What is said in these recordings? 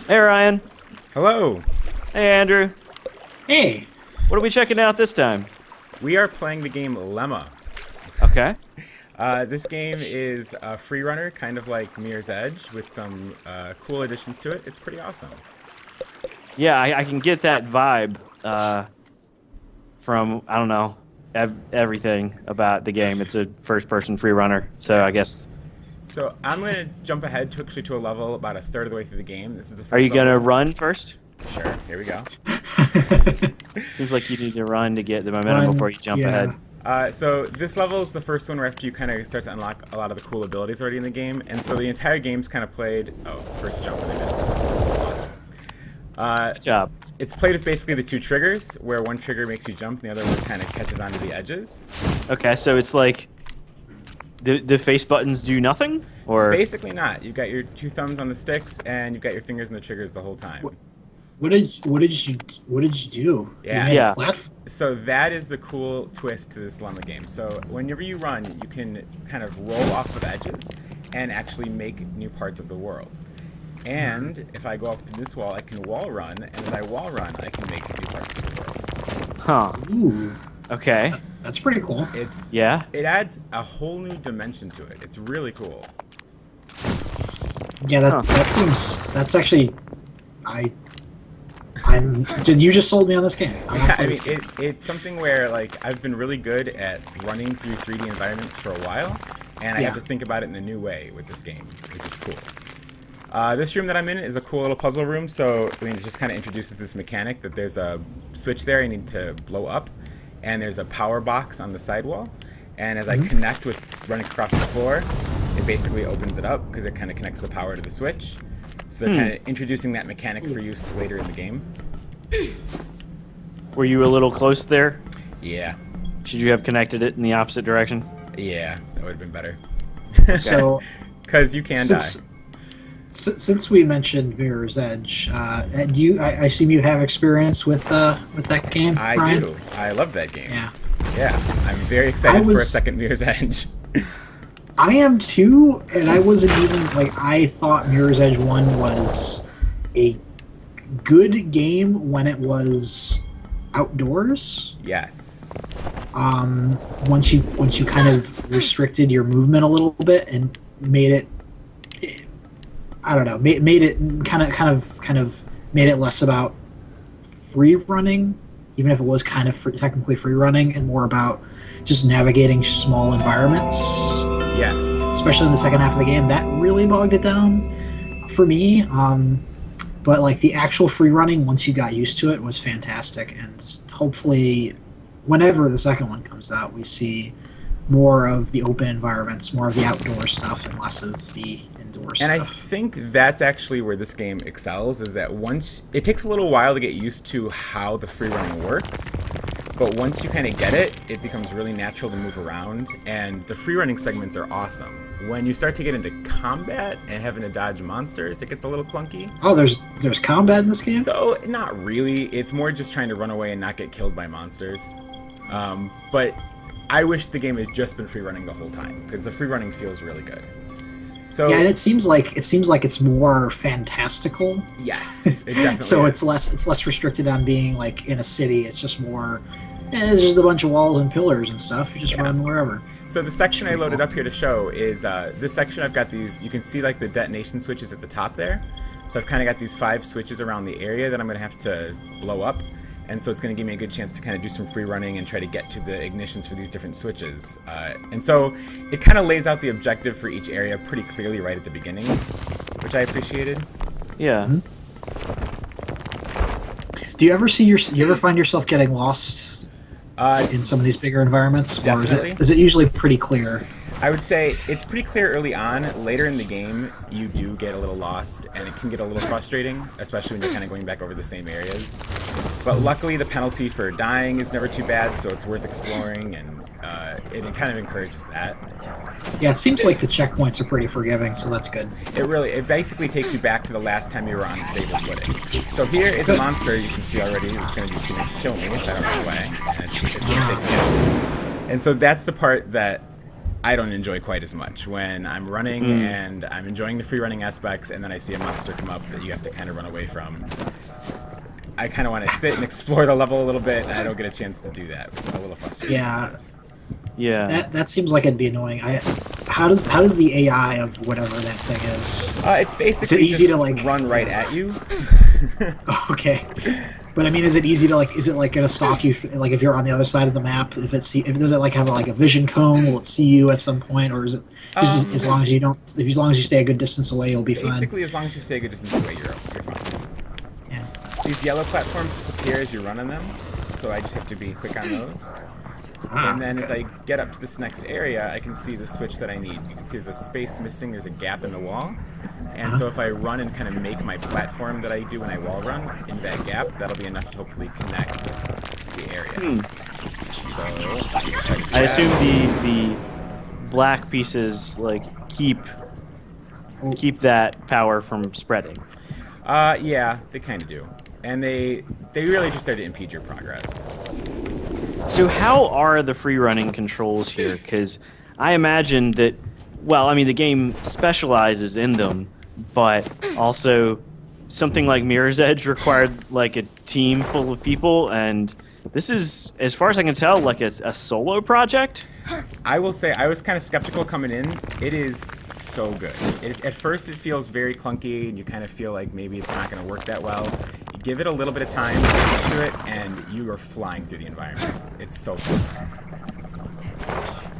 Hey, Ryan. Hello. Hey, Andrew. Hey, What are we checking out this time? We are playing the game Lemma. Okay. This game is a free runner, kind of like Mirror's Edge, with some cool additions to it. It's pretty awesome. Yeah, I can get that vibe from, I don't know, everything about the game. It's a first-person free runner, so I guess... So I'm going to jump ahead to a level about a third of the way through the game. This is the first Are you going to level. run first? Sure, here we go. Seems like you need to run to get the momentum Run, before you jump yeah. ahead. So this level is the first one where after you kind of start to unlock a lot of the cool abilities already in the game. And so the entire game's kind of played... Oh, first jump and I miss. Awesome. Good job. It's played with basically the two triggers, where one trigger makes you jump and the other one kind of catches onto the edges. Okay, so it's like the face buttons do nothing? Or Basically not. You've got your two thumbs on the sticks and you've got your fingers on the triggers the whole time. what did you do? Yeah. You made Yeah. a platform. So that is the cool twist to this Lemma game. So whenever you run, you can kind of roll off of edges and actually make new parts of the world. And if I go up to this wall, I can wall run, and as I wall run, I can make new parts of the world. Huh. Ooh, Okay. that's pretty cool. Yeah. It adds a whole new dimension to it. It's really cool. Yeah, Huh. that's actually you just sold me on this game. I wanna Yeah, play I this mean, game. it's something where like I've been really good at running through 3D environments for a while, and I Yeah. have to think about it in a new way with this game, which is cool. This room that I'm in is a cool little puzzle room, so I mean, it just kind of introduces this mechanic that there's a switch there you need to blow up, and there's a power box on the sidewall, and as I connect with running across the floor, it basically opens it up because it kind of connects the power to the switch. So they're kind of introducing that mechanic for use later in the game. Were you a little close there? Yeah, Should you have connected it in the opposite direction? yeah, that would have been better. So Because you can die. since we mentioned Mirror's Edge, do you? I assume you have experience with that game, I Ryan? do. I love that game. Yeah, Yeah, I'm very excited for a was- second Mirror's Edge. I am too, and I wasn't even like I thought Mirror's Edge 1 was a good game when it was outdoors. Yes. Once you kind of restricted your movement a little bit and made it, I don't know, made it kind of made it less about free running, even if it was kind of technically free running, and more about just navigating small environments. Yes. Especially in the second half of the game, that really bogged it down for me. But like the actual free running, once you got used to it, was fantastic. And hopefully, whenever the second one comes out, we see more of the open environments, more of the outdoor stuff, and less of the indoor And I stuff. think that's actually where this game excels, is that once it takes a little while to get used to how the free running works, but once you kind of get it, it becomes really natural to move around, and the free running segments are awesome. When you start to get into combat and having to dodge monsters, it gets a little clunky. Oh, there's combat in this game. So, not really. It's more just trying to run away and not get killed by monsters. But I wish the game has just been free running the whole time, because the free running feels really good. So Yeah, and it seems like it's more fantastical. yes, it definitely So is. it's less restricted on being like in a city. It's just more. It's just a bunch of walls and pillars and stuff. You just run wherever. So the section I loaded up here to show is this section. I've got these. You can see like the detonation switches at the top there. So I've kind of got these 5 switches around the area that I'm going to have to blow up, and so it's going to give me a good chance to kind of do some free running and try to get to the ignitions for these different switches. And so it kind of lays out the objective for each area pretty clearly right at the beginning, which I appreciated. Yeah. Do you ever find yourself getting lost in some of these bigger environments, Definitely. or is it usually pretty clear? I would say it's pretty clear early on. Later in the game, you do get a little lost, and it can get a little frustrating, especially when you're kind of going back over the same areas. But luckily, the penalty for dying is never too bad, so it's worth exploring, and it kind of encourages that. Yeah, it seems like the checkpoints are pretty forgiving, so that's good. It basically takes you back to the last time you were on stable footing. So here is a monster you can see already. It's going to kill me if I don't run away. And it's going to take me out. And so that's the part that I don't enjoy quite as much. When I'm running and I'm enjoying the free running aspects, and then I see a monster come up that you have to kind of run away from, I kind of want to sit and explore the level a little bit, and I don't get a chance to do that, which is a little frustrating. Yeah. That seems like it'd be annoying. How does the AI of whatever that thing is? It's basically easy just to, like, run right at you. Okay. But I mean, is it easy to, like? Is it like gonna stalk you? Like if you're on the other side of the map, if does it like have like a vision cone? Will it see you at some point, or is it just as long as you don't? As long as you stay a good distance away, you'll be fine. Basically, as long as you stay a good distance away, you're fine. Yeah. These yellow platforms disappear as you run on them, so I just have to be quick on those. And then as I get up to this next area, I can see the switch that I need. You can see there's a space missing, there's a gap in the wall. And so if I run and kind of make my platform that I do when I wall run into that gap, that'll be enough to hopefully connect the area. So I assume the black pieces like keep that power from spreading. Yeah, they kind of do. And they really just there to impede your progress. So how are the free running controls here? Because I imagine that, well, I mean, the game specializes in them, but also something like Mirror's Edge required like a team full of people, and this is, as far as I can tell, like a solo project. I will say I was kind of skeptical coming in. It is so good. At first it feels very clunky, and you kind of feel like maybe it's not going to work that well. You give it a little bit of time, get used to it, and you are flying through the environments. It's so fun.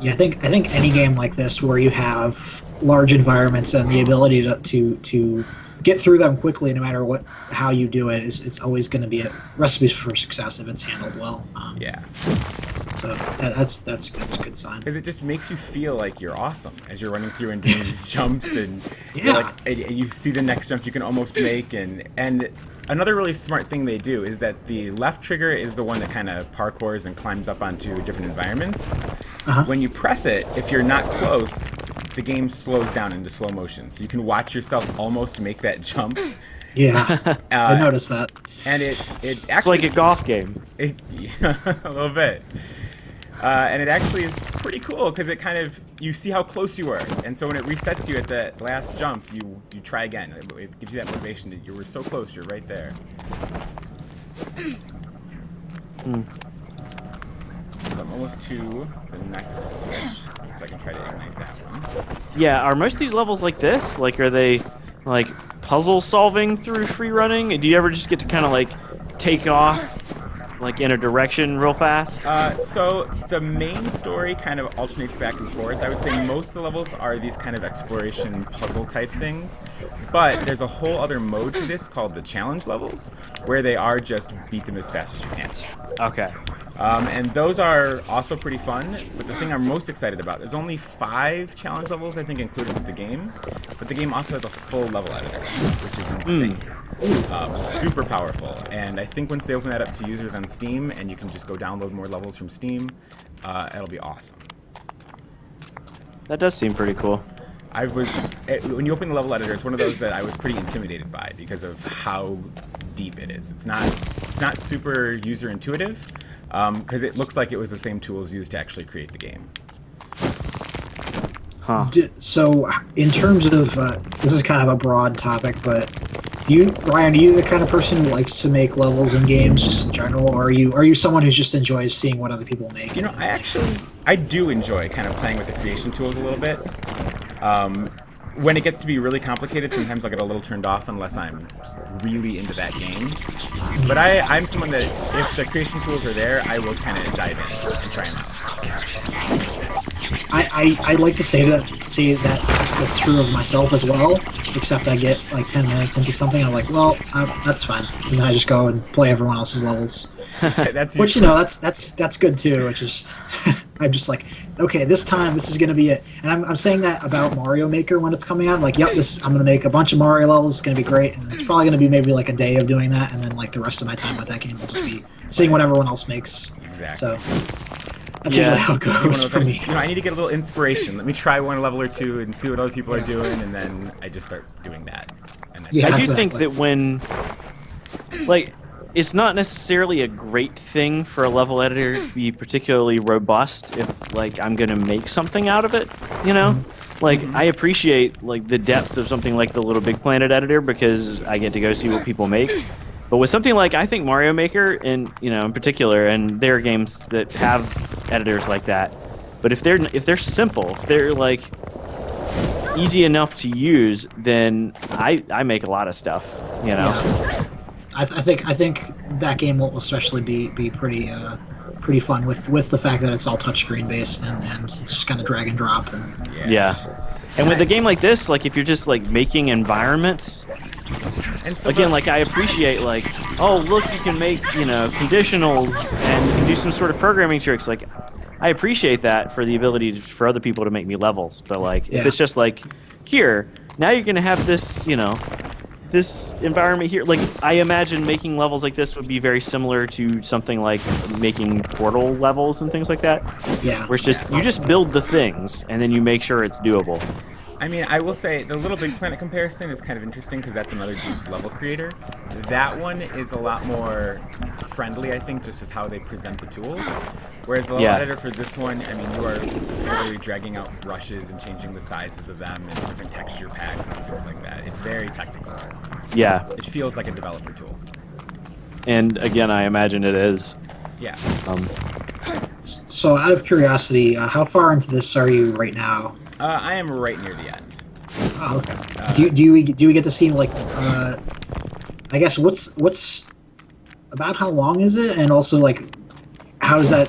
Yeah, I think any game like this where you have large environments and the ability to get through them quickly, no matter how you do it, it's always going to be a recipe for success if it's handled well. Yeah. So that's a good sign. Because it just makes you feel like you're awesome as you're running through and doing these jumps, and Yeah. you're like, and you see the next jump you can almost make, and another really smart thing they do is that the left trigger is the one that kind of parkours and climbs up onto different environments. When you press it, if you're not close, the game slows down into slow motion, so you can watch yourself almost make that jump. Yeah, I noticed that. And it actually, It's like a golf game. a little bit. And it actually is pretty cool because it kind of, you see how close you were, and so when it resets you at that last jump, you try again. It gives you that motivation that you were so close, you're right there. So I'm almost to the next switch. If I can try to ignite that one. Yeah, are most of these levels like this? Like, are they like puzzle solving through free running? Do you ever just get to kind of like take off like in a direction real fast? So the main story kind of alternates back and forth. I would say most of the levels are these kind of exploration puzzle type things, but there's a whole other mode to this called the challenge levels, where they are just beat them as fast as you can. Okay. And those are also pretty fun, but the thing I'm most excited about, there's only 5 challenge levels, I think, included with the game, but the game also has a full level editor, which is insane. Super powerful, and I think once they open that up to users on Steam, and you can just go download more levels from Steam, it'll be awesome. That does seem pretty cool. When you open the level editor, it's one of those that I was pretty intimidated by because of how deep it is. It's not super user intuitive, because it looks like it was the same tools used to actually create the game. Huh. So, in terms of this is kind of a broad topic, but Ryan, are you the kind of person who likes to make levels in games just in general, or are you someone who just enjoys seeing what other people make? You know, I do enjoy kind of playing with the creation tools a little bit. When it gets to be really complicated, sometimes I'll get a little turned off unless I'm really into that game. But I'm someone that, if the creation tools are there, I will kind of dive in and try them out. I like to say that's true of myself as well, except I get like 10 minutes into something, and I'm like, well, that's fine, and then I just go and play everyone else's levels. Which, you know, that's good too. It's just I'm just like, okay, this time this is gonna be it, and I'm saying that about Mario Maker when it's coming out. I'm like, yep, I'm gonna make a bunch of Mario levels. It's gonna be great, and it's probably gonna be maybe like a day of doing that, and then like the rest of my time with that game will just be seeing what everyone else makes. Exactly. So that's usually how it goes for me. I need to get a little inspiration. Let me try one level or two and see what other people are doing, and then I just start doing that. And I do think that when, like, it's not necessarily a great thing for a level editor to be particularly robust if, like, I'm gonna make something out of it, you know? Like, I appreciate, like, the depth of something like the Little Big Planet editor because I get to go see what people make. But with something like, I think Mario Maker, in particular, and there are games that have editors like that, but if they're simple, if they're, like, easy enough to use, then I make a lot of stuff, you know? Yeah. I think that game will especially be pretty fun with the fact that it's all touchscreen based and it's just kind of drag and drop. And Yeah. And with a game like this, like if you're just like making environments, And so again, like I appreciate like, oh look, you can make conditionals and you can do some sort of programming tricks. Like I appreciate that for the ability for other people to make me levels. But like if Yeah. it's just like here, now you're gonna have this, this environment here. Like I imagine making levels like this would be very similar to something like making Portal levels and things like that. yeah, Where it's just you just build the things and then you make sure it's doable. I mean, I will say the Little Big Planet comparison is kind of interesting because that's another deep level creator. That one is a lot more friendly, I think, just as how they present the tools. Whereas the level editor for this one, I mean, you are literally dragging out brushes and changing the sizes of them and different texture packs and things like that. It's very technical. Yeah. It feels like a developer tool. And again, I imagine it is. Yeah. So, out of curiosity, how far into this are you right now? I am right near the end. Oh, okay. Do we get to see like I guess what's about how long is it, and also like how does that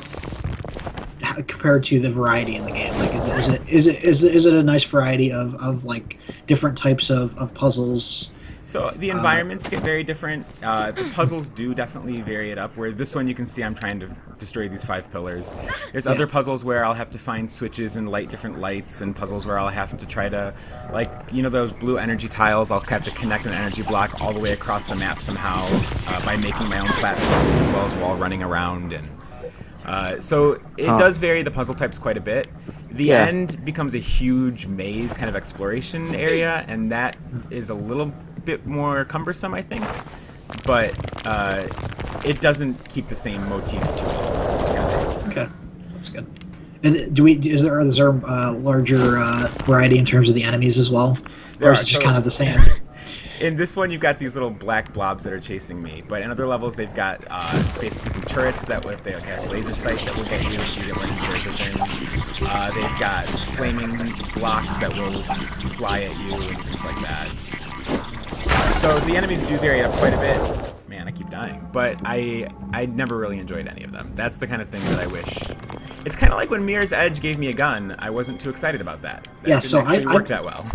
compared to the variety in the game? Like is it a nice variety of like different types of puzzles? So the environments get very different. The puzzles do definitely vary it up. Where this one you can see I'm trying to destroy these 5 pillars. There's other puzzles where I'll have to find switches and light different lights, and puzzles where I'll have to try to, like, those blue energy tiles, I'll have to connect an energy block all the way across the map somehow by making my own platforms as well as while running around. And so it does vary the puzzle types quite a bit. The end becomes a huge maze kind of exploration area, and that is a little bit more cumbersome, I think, but it doesn't keep the same motif to it. It's kind of nice. Okay, that's good. And is there larger variety in terms of the enemies as well, or is it just kind of the same? In this one, you've got these little black blobs that are chasing me, but in other levels, they've got basically some turrets that, if they have a laser sight, that will get you if you get one of these lasers in. They've got flaming blocks that will fly at you and things like that. So the enemies do vary up quite a bit. Man, I keep dying. But I never really enjoyed any of them. That's the kind of thing that I wish. It's kind of like when Mirror's Edge gave me a gun. I wasn't too excited about that. That didn't actually work that well.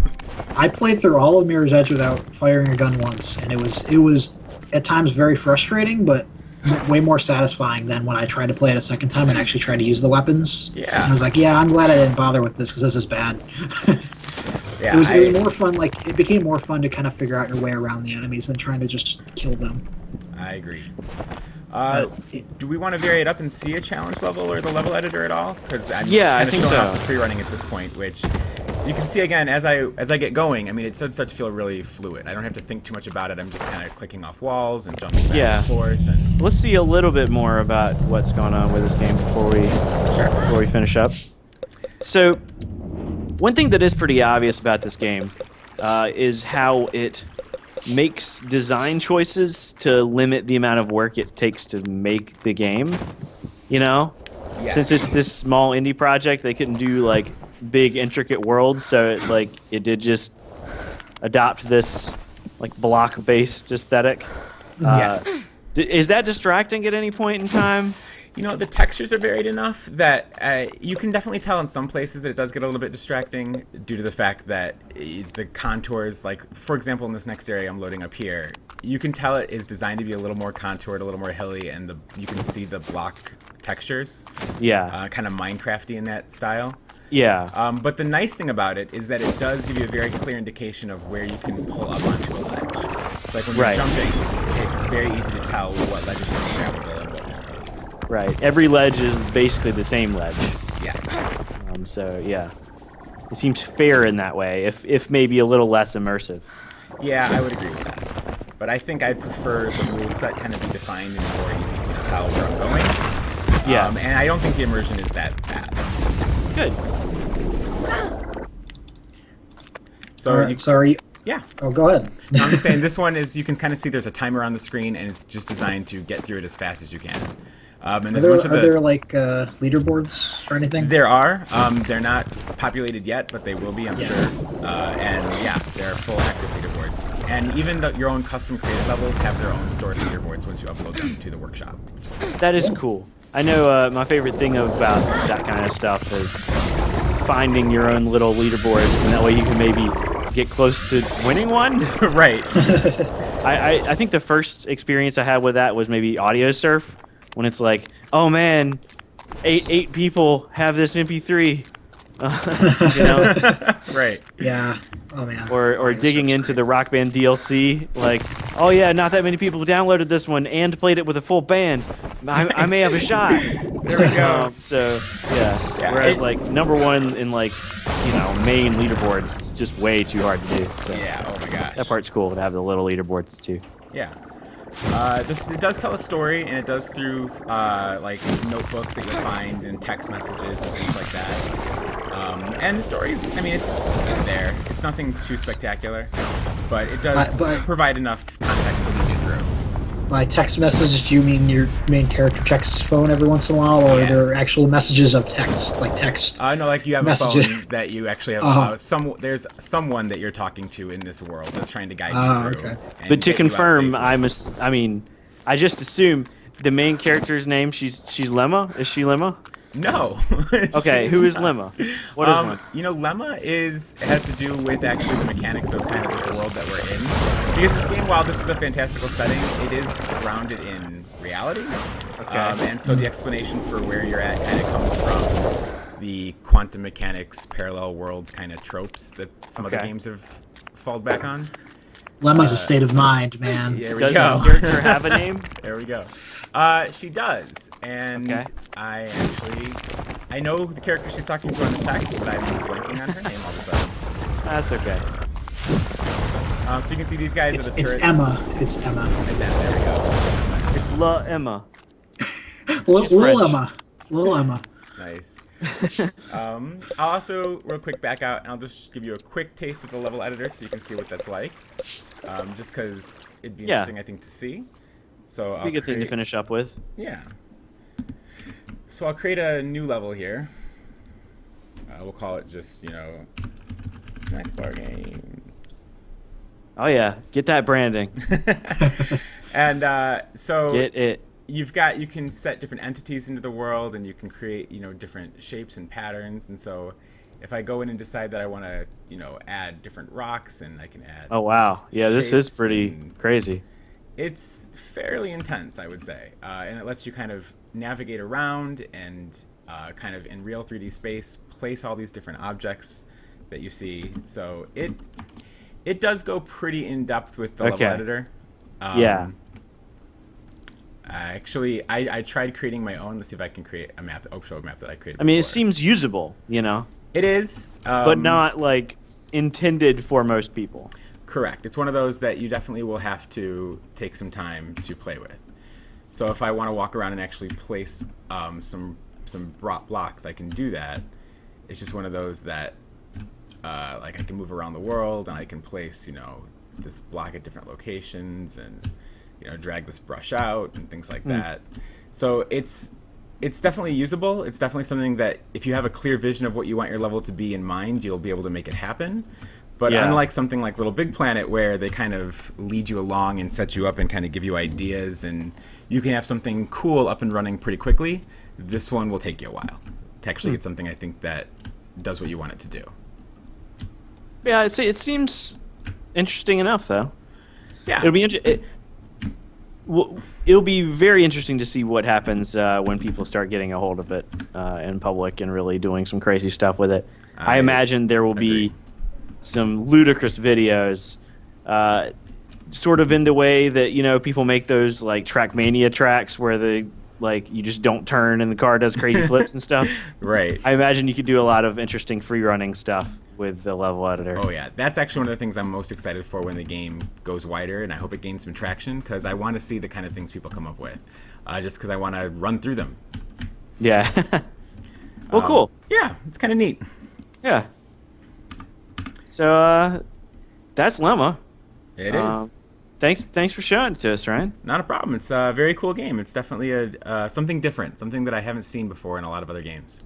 I played through all of Mirror's Edge without firing a gun once, and it was at times very frustrating, but way more satisfying than when I tried to play it a second time and actually tried to use the weapons. Yeah. And I was like, yeah, I'm glad I didn't bother with this because this is bad. Yeah, it was more fun. Like it became more fun to kind of figure out your way around the enemies than trying to just kill them. I agree. Do we want to vary it up and see a challenge level or the level editor at all? Because I'm just kind of showing off the free running at this point, which you can see again as I get going. I mean, it starts to feel really fluid. I don't have to think too much about it. I'm just kind of clicking off walls and jumping back and forth. And let's see a little bit more about what's going on with this game before we finish up. So, one thing that is pretty obvious about this game is how it makes design choices to limit the amount of work it takes to make the game. Since it's this small indie project, they couldn't do like big intricate worlds, so it did just adopt this like block-based aesthetic. Yes. Is that distracting at any point in time? The textures are varied enough that you can definitely tell in some places that it does get a little bit distracting due to the fact that the contours, like, for example, in this next area I'm loading up here, you can tell it is designed to be a little more contoured, a little more hilly, and you can see the block textures. Yeah. Kind of Minecrafty in that style. Yeah. But the nice thing about it is that it does give you a very clear indication of where you can pull up onto a ledge. So like when you're jumping, it's very easy to tell what ledges are grabbable and what won't be. Right. Every ledge is basically the same ledge. Yes. So yeah, it seems fair in that way, if maybe a little less immersive. Yeah, I would agree with that. But I think I'd prefer the rule set kind of be defined and more easy for me to tell where I'm going. Yeah. And I don't think the immersion is that bad. Good. So sorry. Yeah. Oh, go ahead. I'm just saying this one is, you can kind of see there's a timer on the screen, and it's just designed to get through it as fast as you can. And Are there's a bunch there, of are there like leaderboards or anything? There are. They're not populated yet, but they will be, I'm Yeah. sure. And yeah, they're full active leaderboards. And even your own custom created levels have their own stored leaderboards once you upload them to the workshop. Which is cool. That is cool. I know my favorite thing about that kind of stuff is finding your own little leaderboards, and that way you can maybe get close to winning one. Right. I think the first experience I had with that was maybe Audio Surf, when it's like, oh man, eight people have this MP3, you know? Right. Yeah. Oh man. Or Audio digging Surf's into great. the Rock Band DLC, like, oh yeah, not that many people downloaded this one and played it with a full band. I may have a shot. There we go. So yeah. Yeah, Whereas like #1 in like, you know, main leaderboards, it's just way too hard to do. So Yeah, oh my gosh. that part's cool to have the little leaderboards too. Yeah. It does tell a story, and it does through like notebooks that you'll find and text messages and things like that. And the stories, I mean, it's there. It's nothing too spectacular, but it does But- provide enough context to lead you through. By text messages, do you mean your main character checks his phone every once in a while, or Yes. are there actual messages of text, like text? No, like you have Messages. a phone that you actually have. Uh-huh. There's someone that you're talking to in this world that's trying to guide Ah, you through. okay. and But to get you out confirm, safely. I just assume the main character's name, she's Lemma? Is she Lemma? No. Okay, who is Lemma? What is Lemma? You know, Lemma has to do with actually the mechanics of kind of this world that we're in. Because this game, while this is a fantastical setting, it is grounded in reality. Okay. And so the explanation for where you're at kind of comes from the quantum mechanics, parallel worlds kind of tropes that some other Okay. games have fallen back on. Lemma's a state of mind, man. There we Does go. the character have a name? There we go. She does, and Okay. I know the character she's talking to on the text, but I'm blanking on her name all of a sudden. That's okay. So you can see these guys It's, are the it's turrets. Emma. It's Emma. There we go. It's La Emma. Little She's French. Emma. Little Emma. Nice. I'll also real quick back out, and I'll just give you a quick taste of the level editor so you can see what that's like. Just because it'd be Yeah. interesting, I think, to see. So I'll Be a good thing to create- finish up with. Yeah. So I'll create a new level here. We'll call it just, you know, Snack Bar Games. Oh yeah, get that branding. And so Get it. you can set different entities into the world, and you can create, you know, different shapes and patterns. And so if I go in and decide that I want to, you know, add different rocks, and I can add Oh wow. Yeah, this is shapes pretty and- crazy. It's fairly intense, I would say, and it lets you kind of navigate around and kind of in real 3D space place all these different objects that you see. So it does go pretty in depth with the Okay. level editor. Yeah. I tried creating my own. Let's see if I can create a map. I'll show a map that I created. I mean, it before. seems usable, you know, It is, but not like intended for most people. correct. It's one of those that you definitely will have to take some time to play with. So if I want to walk around and actually place some blocks, I can do that. It's just one of those that like I can move around the world, and I can place, you know, this block at different locations, and, you know, drag this brush out and things like that. So it's definitely usable. It's definitely something that if you have a clear vision of what you want your level to be in mind, you'll be able to make it happen. But Yeah. unlike something like Little Big Planet, where they kind of lead you along and set you up and kind of give you ideas, and you can have something cool up and running pretty quickly, this one will take you a while to actually get something, I think, that does what you want it to do. Yeah, it seems interesting enough, though. Yeah. It'll be it'll be very interesting to see what happens when people start getting a hold of it in public and really doing some crazy stuff with it. I imagine there will be agree. some ludicrous videos, sort of in the way that, you know, people make those like Trackmania tracks where the like you just don't turn and the car does crazy flips and stuff. Right. I imagine you could do a lot of interesting free running stuff with the level editor. Oh yeah, that's actually one of the things I'm most excited for when the game goes wider, and I hope it gains some traction because I want to see the kind of things people come up with, just because I want to run through them. Yeah. Well, cool. Yeah, it's kind of neat. Yeah. So that's Lemma. It is. Thanks for showing it to us, Ryan. Not a problem. It's a very cool game. It's definitely something different, something that I haven't seen before in a lot of other games.